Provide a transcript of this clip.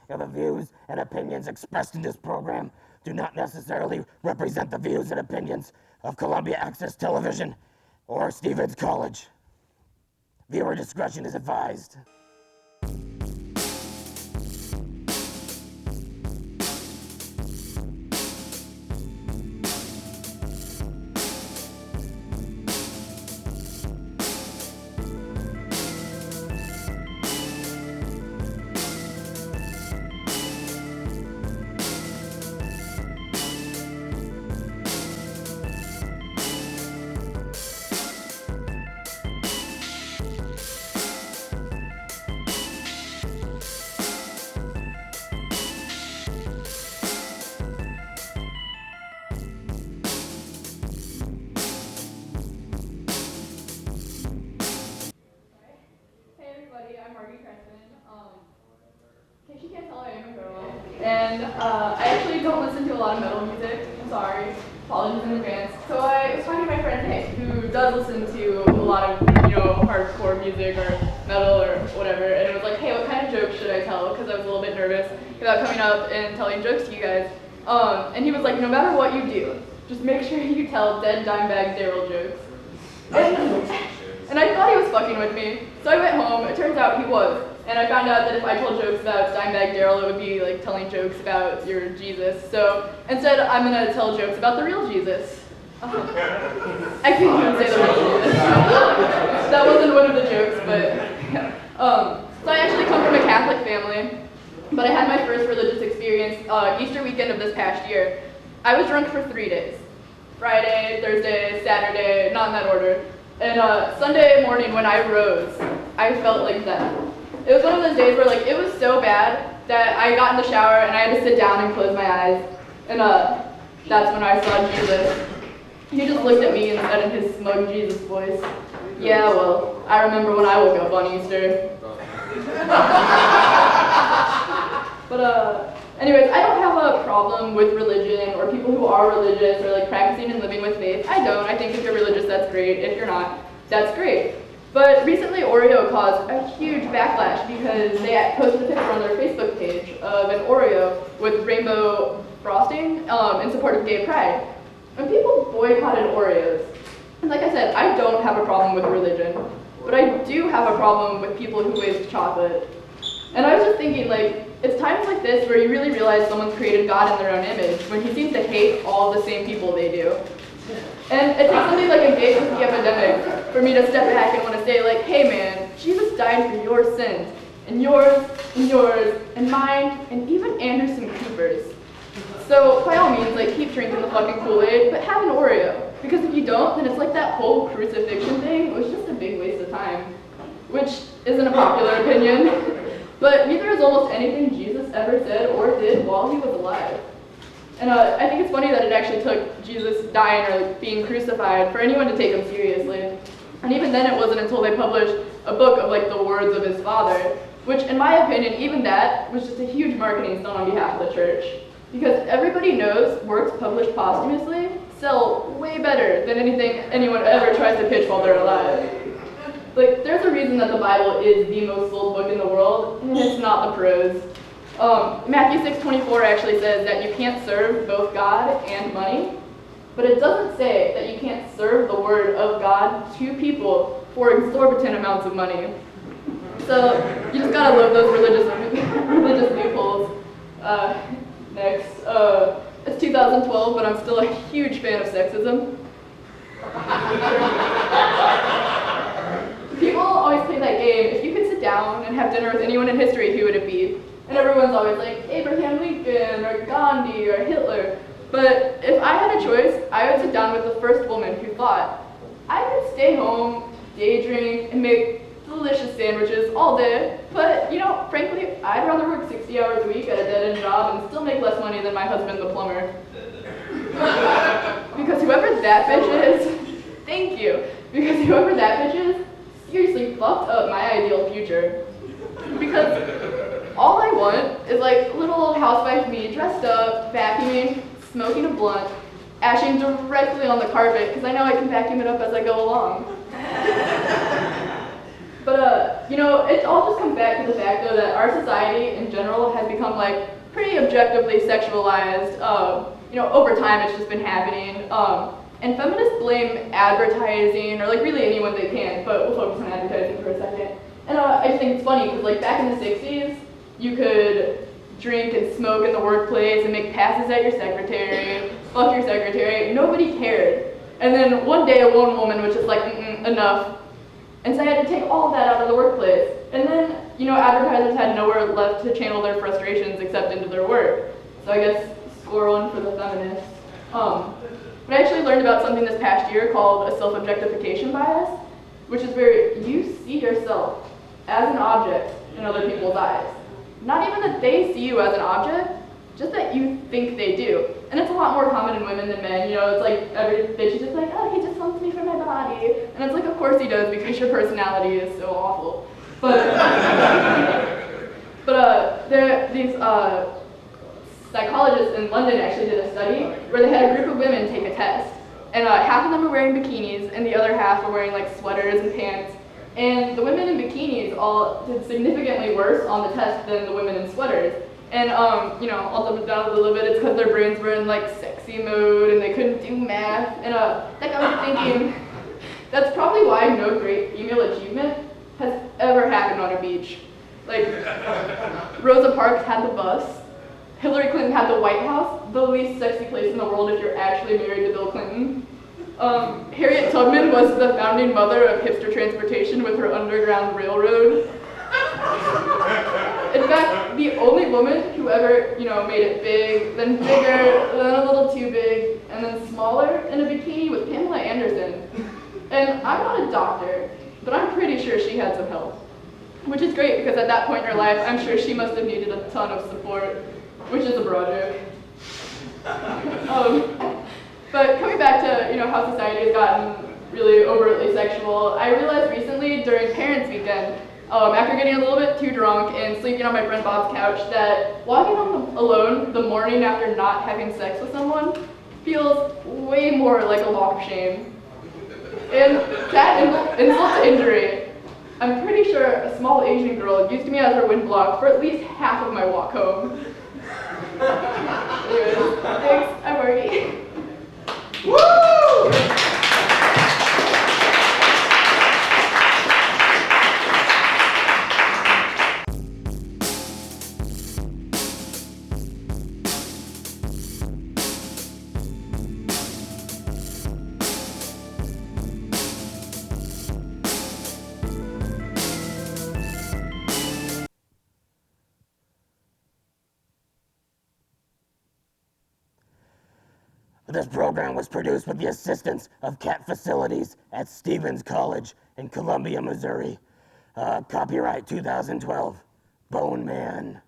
and the views and opinions expressed in this program do not necessarily represent the views and opinions of Columbia Access Television or Stevens College. Viewer discretion is advised. I'm Margy, Chrestman. In case you can't tell, I am a girl. And I actually don't listen to a lot of metal music. I'm sorry. Apologies in advance. So I was talking to my friend Nick, who does listen to a lot of, hardcore music or metal or whatever. And it was like, hey, what kind of jokes should I tell? Because I was a little bit nervous about coming up and telling jokes to you guys. And he was like, no matter what you do, just make sure you tell dead Dimebag Daryl jokes. And I thought he was fucking with me. So I went home. It turns out he was. And I found out that if I told jokes about Dimebag Daryl, it would be like telling jokes about your Jesus. So instead, I'm going to tell jokes about the real Jesus. I can't even say the real Jesus. That wasn't one of the jokes, but so I actually come from a Catholic family, but I had my first religious experience Easter weekend of this past year. I was drunk for 3 days. Friday, Thursday, Saturday, not in that order. And Sunday morning when I rose, I felt like that. It was one of those days where it was so bad that I got in the shower and I had to sit down and close my eyes. And that's when I saw Jesus. He just looked at me and said in his smug Jesus voice, yeah, well, I remember when I woke up on Easter. But anyways, I don't have a problem with religion or people who are religious or practicing and living with faith. I don't. I think if you're religious, that's great. If you're not, that's great. But recently, Oreo caused a huge backlash because they posted a picture on their Facebook page of an Oreo with rainbow frosting in support of gay pride. And people boycotted Oreos. And like I said, I don't have a problem with religion, but I do have a problem with people who waste chocolate. And I was just thinking, it's times like this where you really realize someone's created God in their own image, when he seems to hate all the same people they do. And it takes something like a gay cookie epidemic for me to step back and want to say, hey man, Jesus died for your sins, and yours, and mine, and even Anderson Cooper's. So by all means, keep drinking the fucking Kool-Aid, but have an Oreo. Because if you don't, then it's like that whole crucifixion thing. It was just a big waste of time, which isn't a popular opinion. But neither is almost anything Jesus ever said or did while he was alive. And I think it's funny that it actually took Jesus dying or being crucified for anyone to take him seriously. And even then it wasn't until they published a book of the words of his father, which in my opinion, even that was just a huge marketing stunt on behalf of the church. Because everybody knows works published posthumously sell way better than anything anyone ever tries to pitch while they're alive. There's a reason that the Bible is the most sold book in the world, and it's not the prose. Matthew 6:24 actually says that you can't serve both God and money, but it doesn't say that you can't serve the word of God to people for exorbitant amounts of money. So you just gotta love those religious loopholes. Next, it's 2012, but I'm still a huge fan of sexism. People always play that game. If you could sit down and have dinner with anyone in history, who would it be? And everyone's always like Abraham Lincoln or Gandhi or Hitler. But if I had a choice, I would sit down with the first woman who thought, I could stay home, day drink, and make delicious sandwiches all day. But, frankly, I'd rather work 60 hours a week at a dead-end job and still make less money than my husband, the plumber. Because whoever that bitch is, thank you. Because whoever that bitch is, seriously fucked up my ideal future. Because all I want is little old housewife me dressed up, vacuuming, smoking a blunt, ashing directly on the carpet because I know I can vacuum it up as I go along. But, it all just comes back to the fact of show that our society in general has become like pretty objectively sexualized. Over time it's just been happening. And feminists blame advertising, or like really anyone they can, but we'll focus on advertising for a second. And I just think it's funny, because like back in the 60s, you could drink and smoke in the workplace and make passes at your secretary, fuck your secretary, nobody cared. And then one day a one woman was just like, enough. And so I had to take all of that out of the workplace. And then, advertisers had nowhere left to channel their frustrations except into their work. So I guess score one for the feminists. But I actually learned about something this past year called a self-objectification bias, which is where you see yourself as an object in other people's eyes. Not even that they see you as an object, just that you think they do. And it's a lot more common in women than men. It's like every bitch is just like, oh, he just wants me for my body. And it's like, of course he does, because your personality is so awful. But these psychologists in London actually did a study where they had a group of women take a test. And half of them were wearing bikinis, and the other half were wearing like sweaters and pants. And the women in bikinis all did significantly worse on the test than the women in sweaters. And I'll dumb it down a little bit. It's because their brains were in like sexy mode and they couldn't do math. And that got me thinking, that's probably why no great female achievement has ever happened on a beach. Like Rosa Parks had the bus. Hillary Clinton had the White House, the least sexy place in the world if you're actually married to Bill Clinton. Harriet Tubman was the founding mother of hipster transportation with her Underground Railroad. In fact, the only woman who ever, made it big, then bigger, then a little too big, and then smaller in a bikini was Pamela Anderson. And I'm not a doctor, but I'm pretty sure she had some help. Which is great, because at that point in her life, I'm sure she must have needed a ton of support, which is a broad joke. But coming back to, how society has gotten really overtly sexual, I realized recently during Parents' Weekend, after getting a little bit too drunk and sleeping on my friend Bob's couch, that walking home alone the morning after not having sex with someone feels way more like a walk of shame. And that insult to injury, I'm pretty sure a small Asian girl used me as her wind block for at least half of my walk home. Anyways, thanks, I'm Margy. Woo! This program was produced with the assistance of CAT facilities at Stevens College in Columbia, Missouri. Copyright 2012, Bone Man.